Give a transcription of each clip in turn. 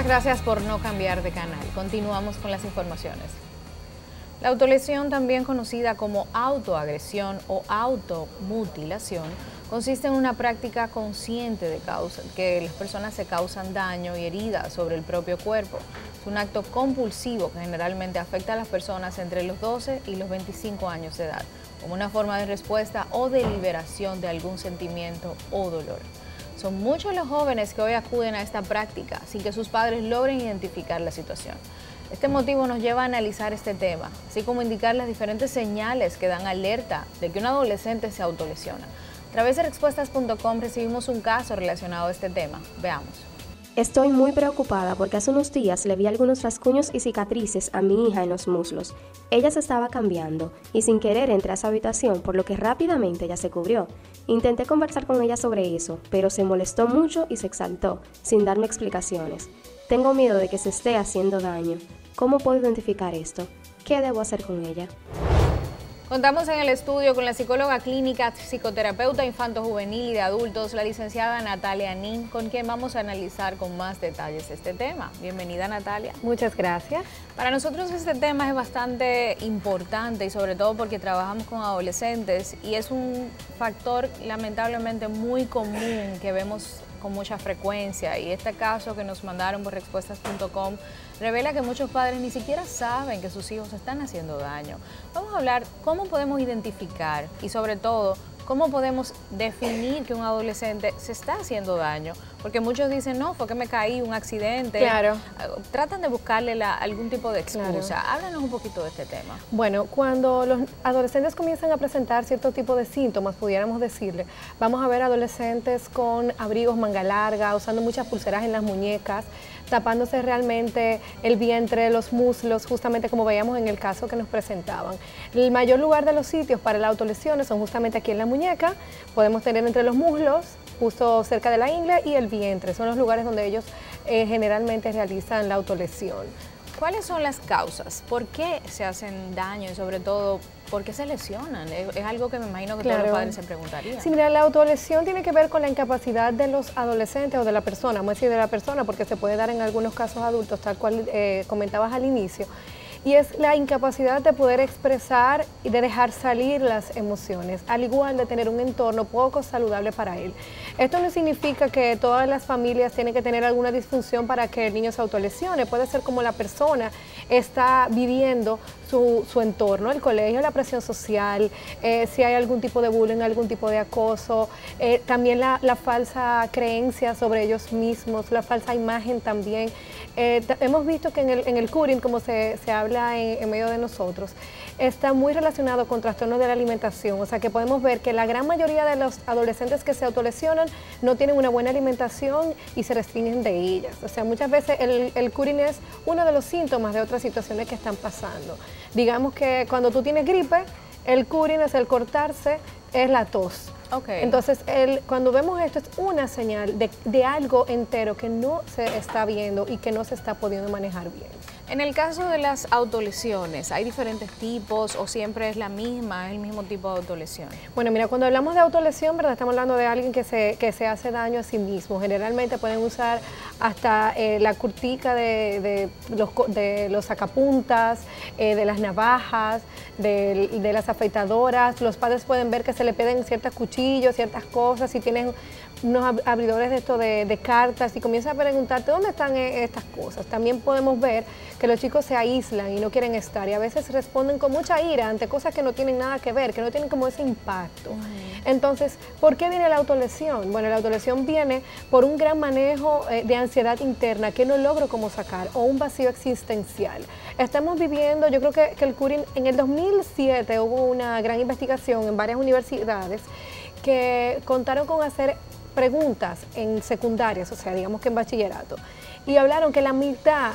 gracias por no cambiar de canal. Continuamos con las informaciones. La autolesión, también conocida como autoagresión o automutilación, consiste en una práctica consciente de que las personas se causan daño y heridas sobre el propio cuerpo. Es un acto compulsivo que generalmente afecta a las personas entre los 12 y los 25 años de edad, como una forma de respuesta o de liberación de algún sentimiento o dolor. Son muchos los jóvenes que hoy acuden a esta práctica sin que sus padres logren identificar la situación. Este motivo nos lleva a analizar este tema, así como indicar las diferentes señales que dan alerta de que un adolescente se autolesiona. A través de respuestas.com recibimos un caso relacionado a este tema. Veamos. Estoy muy preocupada porque hace unos días le vi algunos rasguños y cicatrices a mi hija en los muslos. Ella se estaba cambiando y sin querer entré a su habitación, por lo que rápidamente ella se cubrió. Intenté conversar con ella sobre eso, pero se molestó mucho y se exaltó, sin darme explicaciones. Tengo miedo de que se esté haciendo daño. ¿Cómo puedo identificar esto? ¿Qué debo hacer con ella? Contamos en el estudio con la psicóloga clínica, psicoterapeuta infanto-juvenil y de adultos, la licenciada Natalia Nin, con quien vamos a analizar con más detalles este tema. Bienvenida, Natalia. Muchas gracias. Para nosotros este tema es bastante importante y sobre todo porque trabajamos con adolescentes y es un factor lamentablemente muy común que vemos con mucha frecuencia, y este caso que nos mandaron por respuestas.com revela que muchos padres ni siquiera saben que sus hijos están haciendo daño. Vamos a hablar cómo podemos identificar y sobre todo cómo podemos definir que un adolescente se está haciendo daño, porque muchos dicen, no, fue que me caí, un accidente. Claro. Tratan de buscarle algún tipo de excusa. Claro. Háblanos un poquito de este tema. Bueno, cuando los adolescentes comienzan a presentar cierto tipo de síntomas, pudiéramos decirle, vamos a ver adolescentes con abrigos manga larga, usando muchas pulseras en las muñecas, tapándose realmente el vientre, los muslos, justamente como veíamos en el caso que nos presentaban. El mayor lugar de los sitios para las autolesiones son justamente aquí en la muñeca, podemos tener entre los muslos, justo cerca de la ingle, y el vientre, son los lugares donde ellos generalmente realizan la autolesión. ¿Cuáles son las causas? ¿Por qué se hacen daño y sobre todo por qué se lesionan? Es algo que me imagino que todos los padres se preguntarían. Sí, mira, la autolesión tiene que ver con la incapacidad de los adolescentes o de la persona, vamos a decir de la persona porque se puede dar en algunos casos adultos, tal cual comentabas al inicio. Y es la incapacidad de poder expresar y de dejar salir las emociones, al igual de tener un entorno poco saludable para él. Esto no significa que todas las familias tienen que tener alguna disfunción para que el niño se autolesione. Puede ser como la persona está viviendo su entorno, el colegio, la presión social, si hay algún tipo de bullying, algún tipo de acoso, también la falsa creencia sobre ellos mismos, la falsa imagen también. Hemos visto que en el curing, como se habla en medio de nosotros, está muy relacionado con trastornos de la alimentación, o sea que podemos ver que la gran mayoría de los adolescentes que se autolesionan no tienen una buena alimentación y se restringen de ellas. O sea, muchas veces el curing es uno de los síntomas de otras situaciones que están pasando. Digamos que cuando tú tienes gripe, el curing es el cortarse, es la tos. Okay. Entonces, cuando vemos esto es una señal de algo entero que no se está viendo y que no se está pudiendo manejar bien. En el caso de las autolesiones, ¿hay diferentes tipos o siempre es el mismo tipo de autolesión? Bueno, mira, cuando hablamos de autolesión, ¿verdad? Estamos hablando de alguien que se hace daño a sí mismo. Generalmente pueden usar hasta la curtica de los sacapuntas, de las navajas, de las afeitadoras. Los padres pueden ver que se le piden ciertos cuchillos, ciertas cosas, si tienen unos abridores de esto de cartas y comienzan a preguntarte dónde están estas cosas. También podemos ver que los chicos se aíslan y no quieren estar y a veces responden con mucha ira ante cosas que no tienen nada que ver, que no tienen como ese impacto. Entonces, ¿por qué viene la autolesión? Bueno, la autolesión viene por un gran manejo de ansiedad interna que no logro como sacar o un vacío existencial. Estamos viviendo, yo creo que el curing, en el 2007 hubo una gran investigación en varias universidades que contaron con hacer preguntas en secundarias, o sea, digamos que en bachillerato, y hablaron que la mitad,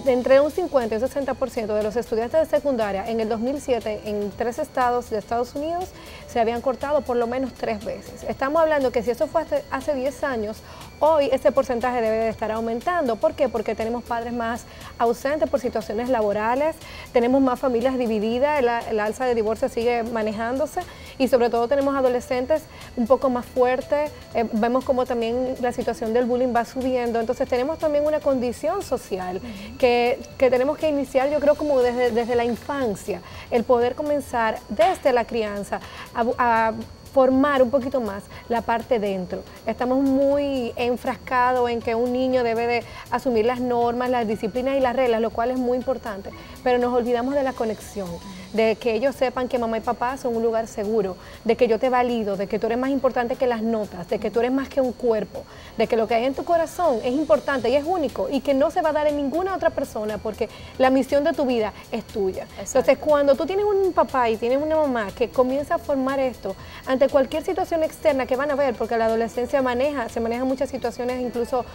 entre un 50 y un 60% de los estudiantes de secundaria en el 2007 en 3 estados de Estados Unidos se habían cortado por lo menos 3 veces. Estamos hablando que si eso fue hace 10 años, hoy ese porcentaje debe de estar aumentando. ¿Por qué? Porque tenemos padres más ausentes por situaciones laborales, tenemos más familias divididas, el alza de divorcio sigue manejándose y sobre todo tenemos adolescentes un poco más fuertes, vemos como también la situación del bullying va subiendo, entonces tenemos también una condición social que tenemos que iniciar, yo creo, como desde la infancia, el poder comenzar desde la crianza a formar un poquito más la parte dentro. Estamos muy enfrascados en que un niño debe de asumir las normas, las disciplinas y las reglas, lo cual es muy importante, pero nos olvidamos de la conexión, de que ellos sepan que mamá y papá son un lugar seguro, de que yo te valido, de que tú eres más importante que las notas, de que tú eres más que un cuerpo, de que lo que hay en tu corazón es importante y es único y que no se va a dar en ninguna otra persona porque la misión de tu vida es tuya. Exacto. Entonces, cuando tú tienes un papá y tienes una mamá que comienza a formar esto ante cualquier situación externa que van a ver, porque la adolescencia se manejan muchas situaciones incluso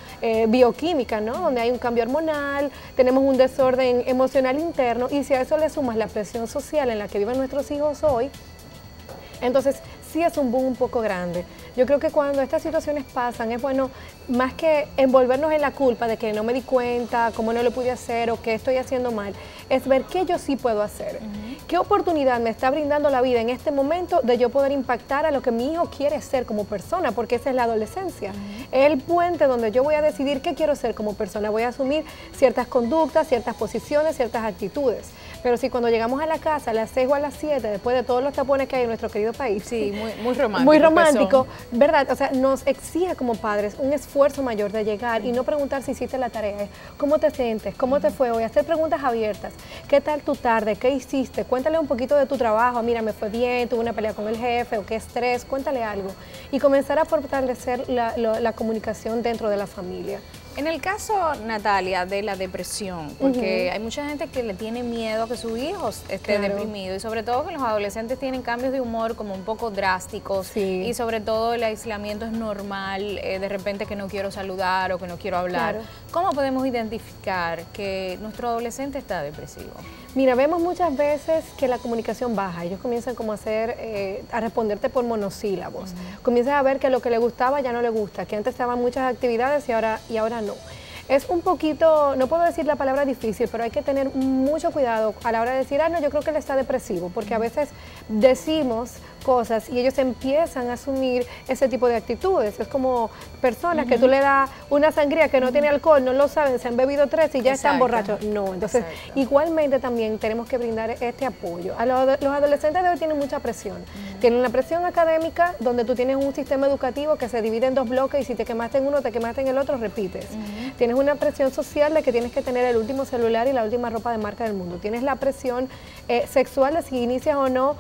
bioquímicas, ¿no? Donde hay un cambio hormonal, tenemos un desorden emocional interno y si a eso le sumas la presión social en la que viven nuestros hijos hoy, entonces sí es un boom un poco grande. Yo creo que cuando estas situaciones pasan es bueno, más que envolvernos en la culpa de que no me di cuenta, cómo no lo pude hacer o qué estoy haciendo mal, es ver qué yo sí puedo hacer. ¿Qué oportunidad me está brindando la vida en este momento de yo poder impactar a lo que mi hijo quiere ser como persona? Porque esa es la adolescencia. Es el puente donde yo voy a decidir qué quiero ser como persona. Voy a asumir ciertas conductas, ciertas posiciones, ciertas actitudes. Pero si cuando llegamos a la casa a las 6 o a las 7, después de todos los tapones que hay en nuestro querido país, sí, muy romántico. Muy romántico, ¿verdad? O sea, nos exige como padres un esfuerzo mayor de llegar y no preguntar si hiciste la tarea, es cómo te sientes, cómo te fue hoy, hacer preguntas abiertas, qué tal tu tarde, qué hiciste, cuéntale un poquito de tu trabajo, mira, me fue bien, tuve una pelea con el jefe o qué estrés, cuéntale algo y comenzar a fortalecer la comunicación dentro de la familia. En el caso, Natalia, de la depresión, porque hay mucha gente que le tiene miedo a que su hijo esté deprimido y sobre todo que los adolescentes tienen cambios de humor como un poco drásticos y sobre todo el aislamiento es normal, de repente que no quiero saludar o que no quiero hablar. ¿Cómo podemos identificar que nuestro adolescente está depresivo? Mira, vemos muchas veces que la comunicación baja, ellos comienzan como a responderte por monosílabos, comienzan a ver que lo que le gustaba ya no le gusta, que antes estaban muchas actividades y ahora no. Es un poquito, no puedo decir la palabra difícil, pero hay que tener mucho cuidado a la hora de decir, no, yo creo que él está depresivo, porque a veces decimos cosas y ellos empiezan a asumir ese tipo de actitudes. Es como personas que tú le das una sangría que no tiene alcohol, no lo saben, se han bebido 3 y ya están borrachos. No, entonces igualmente también tenemos que brindar este apoyo. Los adolescentes de hoy tienen mucha presión. Tienen la presión académica, donde tú tienes un sistema educativo que se divide en 2 bloques y si te quemaste en uno, te quemaste en el otro, repites. Tienes una presión social de que tienes que tener el último celular y la última ropa de marca del mundo. Tienes la presión sexual de si inicias o no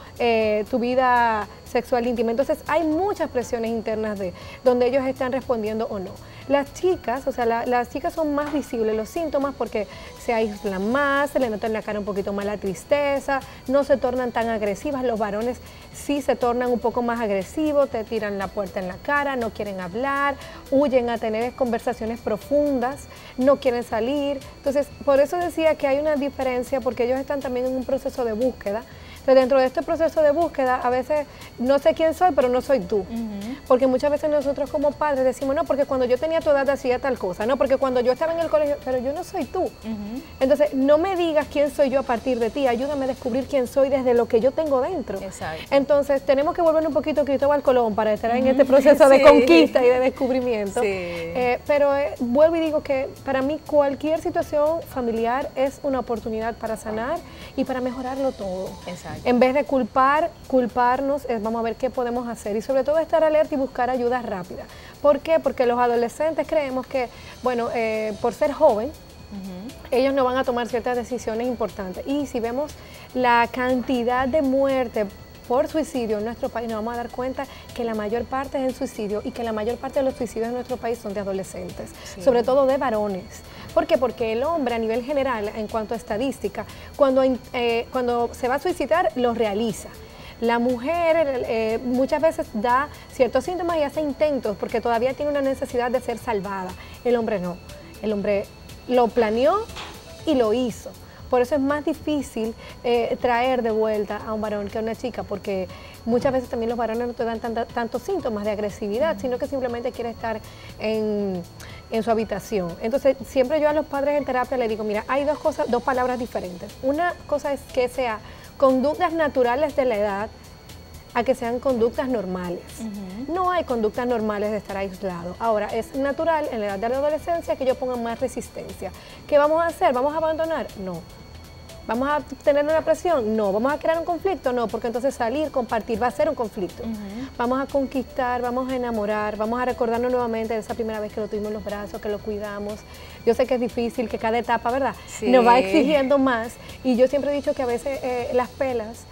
tu vida sexual íntima. Entonces hay muchas presiones internas donde ellos están respondiendo o no. Las chicas, o sea, las chicas son más visibles los síntomas porque se aíslan más, se le nota en la cara un poquito más la tristeza, no se tornan tan agresivas. Los varones sí se tornan un poco más agresivos, te tiran la puerta en la cara, no quieren hablar, huyen a tener conversaciones profundas, no quieren salir. Entonces, por eso decía que hay una diferencia porque ellos están también en un proceso de búsqueda. Entonces, dentro de este proceso de búsqueda, a veces no sé quién soy, pero no soy tú. Porque muchas veces nosotros como padres decimos, no, porque cuando yo tenía tu edad hacía tal cosa, no, porque cuando yo estaba en el colegio, pero yo no soy tú. Entonces, no me digas quién soy yo a partir de ti, ayúdame a descubrir quién soy desde lo que yo tengo dentro. Exacto. Entonces, tenemos que volver un poquito Cristóbal Colón para estar en este proceso de conquista y de descubrimiento. Pero vuelvo y digo que para mí cualquier situación familiar es una oportunidad para sanar y para mejorarlo todo. Exacto. En vez de culparnos, vamos a ver qué podemos hacer y sobre todo estar alerta y buscar ayuda rápida. ¿Por qué? Porque los adolescentes creemos que, bueno, por ser joven, ellos no van a tomar ciertas decisiones importantes. Y si vemos la cantidad de muerte por suicidio en nuestro país, nos vamos a dar cuenta que la mayor parte es en suicidio y que la mayor parte de los suicidios en nuestro país son de adolescentes, sobre todo de varones. ¿Por qué? Porque el hombre a nivel general, en cuanto a estadística, cuando se va a suicidar, lo realiza. La mujer muchas veces da ciertos síntomas y hace intentos porque todavía tiene una necesidad de ser salvada. El hombre no. El hombre lo planeó y lo hizo. Por eso es más difícil traer de vuelta a un varón que a una chica, porque muchas veces también los varones no te dan tantos síntomas de agresividad, sino que simplemente quiere estar en su habitación. Entonces, siempre yo a los padres en terapia les digo, mira, hay dos palabras diferentes. Una cosa es que sea conductas naturales de la edad, a que sean conductas normales. No hay conductas normales de estar aislado. Ahora, es natural en la edad de la adolescencia que ellos pongan más resistencia. ¿Qué vamos a hacer? ¿Vamos a abandonar? No. ¿Vamos a tener una presión? No. ¿Vamos a crear un conflicto? No, porque entonces salir, compartir, va a ser un conflicto. Vamos a conquistar, vamos a enamorar, vamos a recordarnos nuevamente de esa primera vez que lo tuvimos en los brazos, que lo cuidamos. Yo sé que es difícil, que cada etapa, ¿verdad? Sí. Nos va exigiendo más. Y yo siempre he dicho que a veces las pelas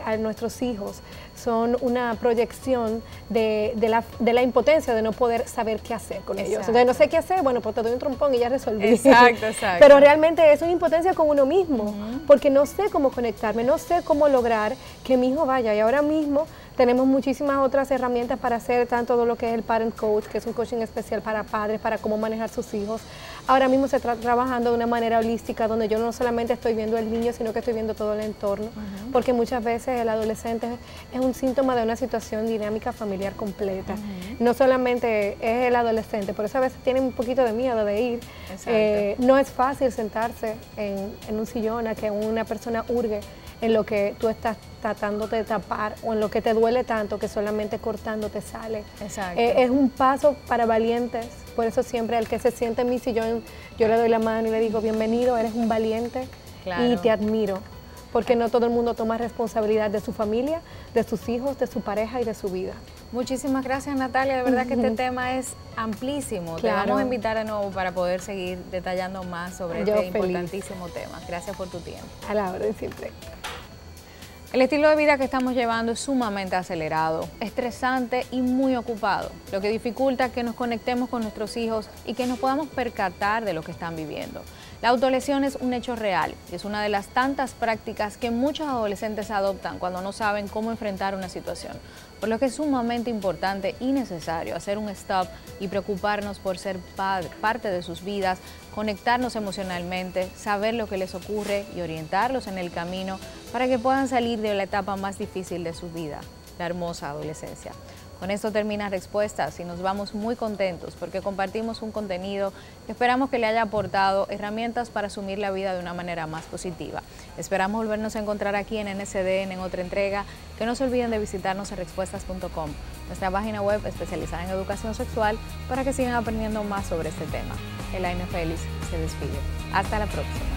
a nuestros hijos son una proyección de la impotencia de no poder saber qué hacer con ellos. Entonces, no sé qué hacer, bueno, pues te doy un trompón y ya resolví. Exacto. Pero realmente es una impotencia con uno mismo, porque no sé cómo conectarme, no sé cómo lograr que mi hijo vaya. Y ahora mismo tenemos muchísimas otras herramientas para hacer tanto lo que es el Parent Coach, que es un coaching especial para padres, para cómo manejar sus hijos. Ahora mismo se está trabajando de una manera holística, donde yo no solamente estoy viendo el niño, sino que estoy viendo todo el entorno, porque muchas veces el adolescente es un síntoma de una situación dinámica familiar completa. No solamente es el adolescente, por eso a veces tienen un poquito de miedo de ir. No es fácil sentarse en un sillón a que una persona hurgue en lo que tú estás tratando de tapar o en lo que te duele tanto que solamente cortando te sale. Es un paso para valientes, por eso siempre al que se siente en mi sillón yo le doy la mano y le digo bienvenido, eres un valiente y te admiro, porque no todo el mundo toma responsabilidad de su familia, de sus hijos, de su pareja y de su vida. Muchísimas gracias, Natalia, de verdad que este tema es amplísimo. Te vamos a invitar de nuevo para poder seguir detallando más sobre este importantísimo tema. Gracias por tu tiempo. A la orden siempre. El estilo de vida que estamos llevando es sumamente acelerado, estresante y muy ocupado, lo que dificulta que nos conectemos con nuestros hijos y que nos podamos percatar de lo que están viviendo. La autolesión es un hecho real y es una de las tantas prácticas que muchos adolescentes adoptan cuando no saben cómo enfrentar una situación, por lo que es sumamente importante y necesario hacer un stop y preocuparnos por ser parte de sus vidas, conectarnos emocionalmente, saber lo que les ocurre y orientarlos en el camino para que puedan salir de la etapa más difícil de su vida, la hermosa adolescencia. Con esto termina Respuestas y nos vamos muy contentos porque compartimos un contenido que esperamos que le haya aportado herramientas para asumir la vida de una manera más positiva. Esperamos volvernos a encontrar aquí en NSDN en otra entrega. Que no se olviden de visitarnos en respuestas.com, nuestra página web especializada en educación sexual, para que sigan aprendiendo más sobre este tema. Elaine Félix se despide. Hasta la próxima.